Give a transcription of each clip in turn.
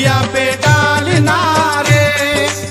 दुखिया पे डालना रे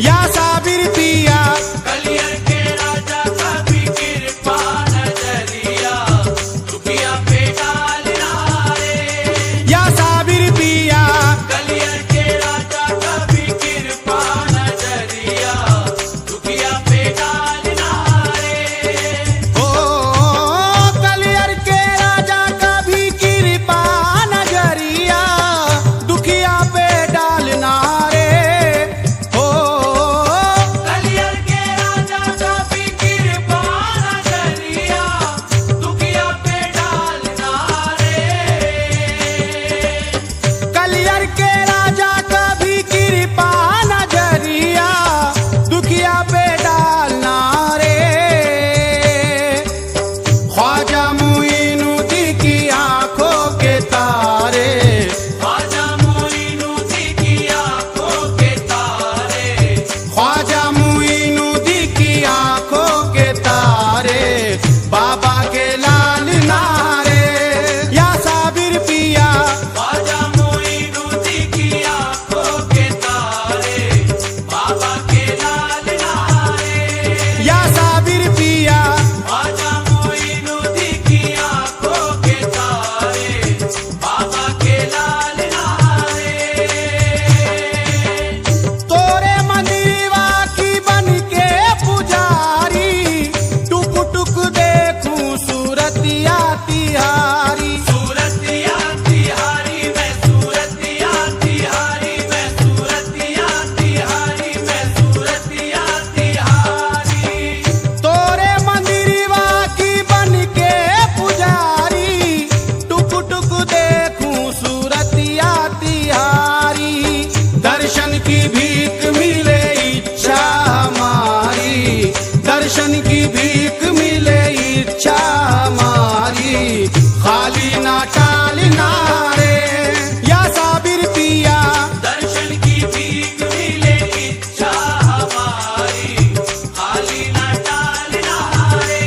या साबिर पिया। कलियर के राजा का भी कृपा नजरिया दुखिया पे डालना रे या साबिर पिया। कलियर के राजा का भी कृपा नजरिया दुखिया पे डालना रे ओ कलियर के राजा का भी कृपा नजरिया दुखिया पे डालना रे। ओ कलियर के राजा का भी कृपा नजरिया दुखिया पे डालना रे कलियर के राजा का भी कृपा नजरिया दुखिया पे डालना रे। ख्वाजा मुइनुद्दीन की आंखों के तारे ख्वाजा मोइनुद्दीन की आंखों के तारे ख्वाजा मुइनुद्दीन की आंखों के तारे बाबा के लाल नारे या साबिर पिया। ख्वाजा मोइनुद्दीन की आंखों के तारे बाबा के लाल नारे या साबिर पिया। ख्वाजा मोइनुद्दीन की आंखों के तारे बाबा के लाल नारे तोरे मंदिरवा की बन के पुजारी टुक टुक देखूं सूरतिया तिहारी। सूरतिया तिहारी मैं सूरतिया तिहारी मैं सूरतिया तिहारी मैं सूरतिया तिहारी तोरे मंदिरवा की बन के पुजारी टुक टुक देखूं सूरतिया तिहारी। दर्शन की भीख मिले इच्छा हमारी दर्शन की भीख मिले इच्छा हमारी खाली ना टालना रे या साबिर पिया। दर्शन की भीख मिले इच्छा हमारी खाली न टालना रे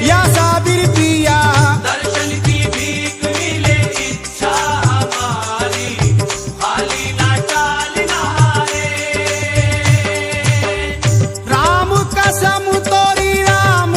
या साबिर पिया। दर्शन की भीख मिले इच्छा हमारी खाली न टालना रे राम कसम तोरी राम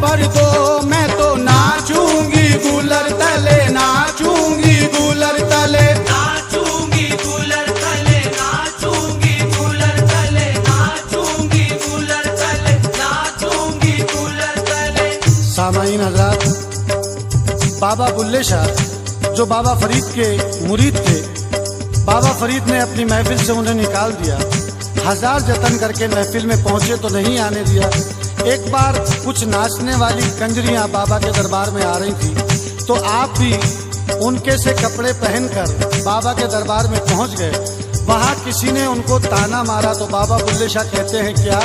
भर दो, मैं तो नाचूंगी कूलर तले, नाचूंगी कूलर तले। नाचूंगी कूलर तले, नाचूंगी कूलर तले, नाचूंगी कूलर तले, नाचूंगी कूलर तले। सामाईन हजरात, बाबा बुल्ले शाह जो बाबा फरीद के मुरीद थे, बाबा फरीद ने अपनी महफिल से उन्हें निकाल दिया। हजार जतन करके महफिल में पहुंचे तो नहीं आने दिया। एक बार कुछ नाचने वाली कंजरियां बाबा के दरबार में आ रही थी, तो आप भी उनके से कपड़े पहनकर बाबा के दरबार में पहुंच गए। वहां किसी ने उनको ताना मारा तो बाबा बुल्ले शाह कहते हैं क्या?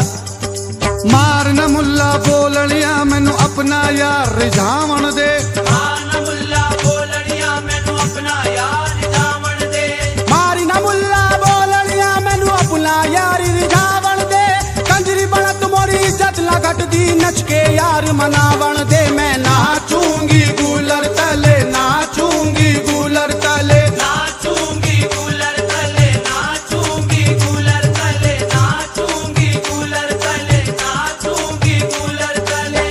मार न मुल्ला बोलड़िया मैनू अपना यार रिझावण दे, मार न मुल्ला बोलड़िया मैनू अपना यार रिझावण दे, मारी न मुल्ला बोलड़िया मैनू अपना यार रिझावण दे। कंजरी बनत मोरी इज्जत ना घटदी, नच के यार मनावण दे। मैं नाचूंगी कूलर तले, नाचूंगी कूलर तले। नाचूंगी कूलर तले, नाचूंगी कूलर तले, नाचूंगी कूलर तले, नाचूंगी कूलर तले।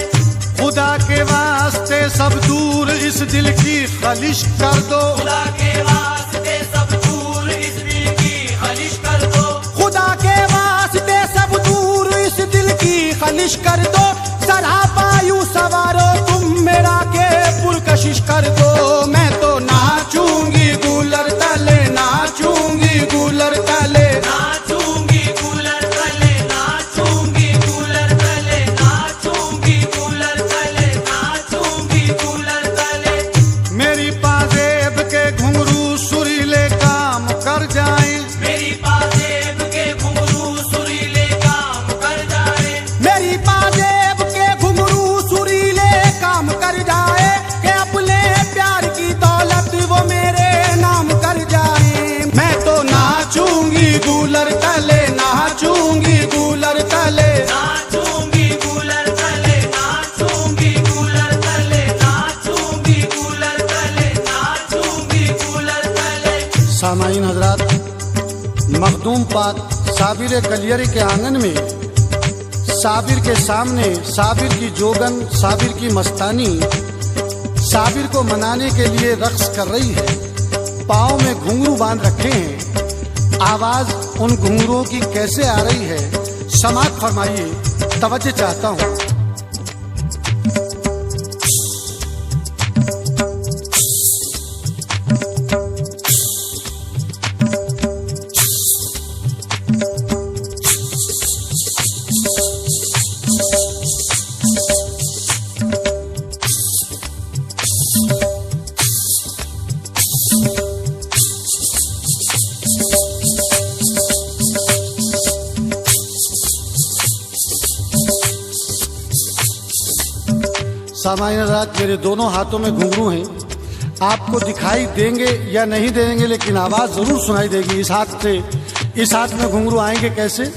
खुदा के वास्ते सब दूर इस दिल की खलिश कर दो, खुदा के वास्ते सब दूर इस दिल की खलिश कर दो, खुदा के वास्ते सब दूर इस दिल की खलिश कर दो। सरापायु सवारो तुम मेरा के पुरकशिश कर दो। मैं तो नाचूंगी कूलर तले, नाचूंगी कूलर तले। नाचूंगी कूलर तले, नाचूंगी कूलर तले, नाचूंगी कूलर तले, नाचूंगी कूलर तले। मेरी पाजेब के घुंघरू सुरीले काम कर जाएं, मेरी पाजेब के घुंघरू सुरीले काम कर जाए, मेरी पाजेब के घुंघरू सुरीले काम कर जाए। कि अपने प्यार की दौलत वो मेरे नाम कर जाए। मैं तो नाचूंगी कूलर तले, नाचूंगी कूलर तले। नाचूंगी कूलर तले, नाचूंगी कूलर तले, नाचूंगी कूलर तले, नाचूंगी कूलर तले। सामाईन हजरात, मखदूम पाक साबिर कलियरी के आंगन में साबिर के सामने साबिर की जोगन, साबिर की मस्तानी साबिर को मनाने के लिए रक्स कर रही है। पाँव में घुंघरू बांध रखे हैं। आवाज उन घुंघरुओं की कैसे आ रही है, समात फरमाइए, तवज्जो चाहता हूँ। सामाईन हजरात, मेरे दोनों हाथों में घुंघरू हैं। आपको दिखाई देंगे या नहीं देंगे, लेकिन आवाज जरूर सुनाई देगी। इस हाथ से इस हाथ में घुंघरू आएंगे कैसे?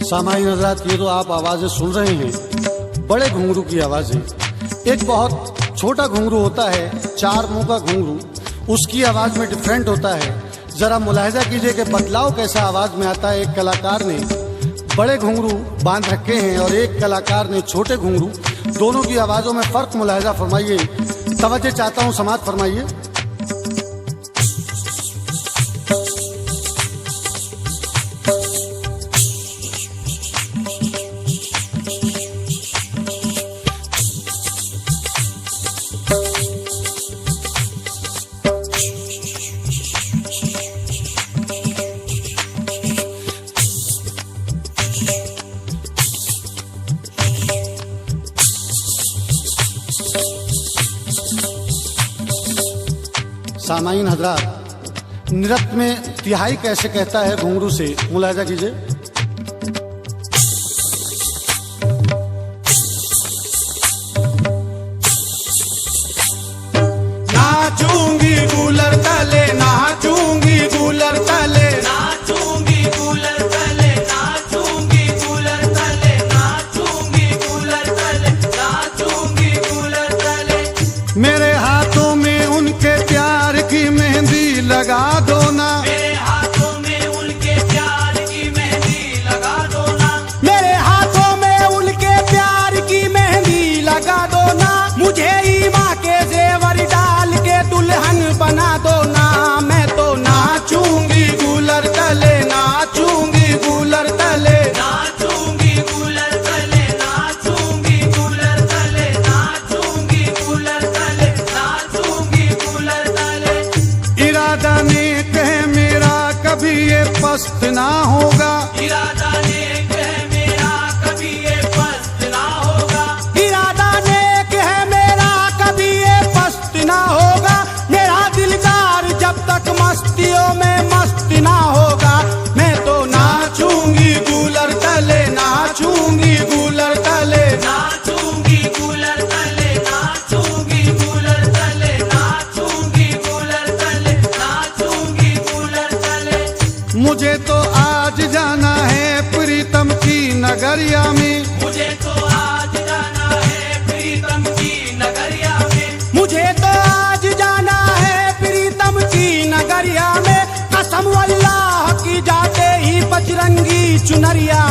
सामाईन हजरात, ये तो आप आवाजें सुन रहे हैं, बड़े घुंघरू की आवाजें। एक बहुत छोटा घुंघरू होता है, 4 मुंह का घुंघरू, उसकी आवाज में डिफरेंट होता है। जरा मुलाहिजा कीजिए कि बदलाव कैसा आवाज में आता है। एक कलाकार ने बड़े घुंघरू बांध रखे हैं और एक कलाकार ने छोटे घुंघरू। दोनों की आवाजों में फर्क मुलाहिजा फरमाइए, तवज्जो चाहता हूँ, समात फरमाइए। सामाईन हजरात, नृत्य में तिहाई कैसे कहता है घुंघरू से, मुलाहिजा कीजिए। नाचूंगी कूलर तले, नाचूंगी कूलर तले। नाचूंगी कूलर तले, नाचूंगी कूलर तले, मेरे हाथों में उनके प्यार की मेहंदी लगा दो ना, मेरे हाथों में उनके प्यार की मेहंदी लगा दो ना, मेरे हाथों में उनके प्यार की मेहंदी लगा दो ना, मुझे ईमा के जेवर डाल के दुल्हन बना दो ना। मैं तो नाचूंगी गूलर तले, नाचूंगी गूलर तले, नाचूंगी कूलर तले, नाचूंगी कूलर तले, नाचूंगी कूलर तले, नाचूंगी कूलर तले। इरादा नेक है मेरा कभी ये पस्त ना होगा, इरादा नेक है मेरा कभी ये पस्त ना होगा, इरादा नेक है मेरा कभी ये पस्त ना होगा, मेरा दिलदार जब तक मस्तियों में मस्त ना होगा। मैं तो नाचूंगी गूलर तले, नाचूंगी गूलर तले, नाचूंगी कूलर तले, नाचूंगी कूलर तले, नाचूंगी कूलर तले, नाचूंगी कूलर तले। मुझे तो आज जाना है प्रीतम की नगरिया में, मुझे तो आज जाना है प्रीतम की नगरिया में, मुझे तो आज जाना है प्रीतम की नगरिया में, कसम अल्लाह की जाते ही बजरंगी चुनरिया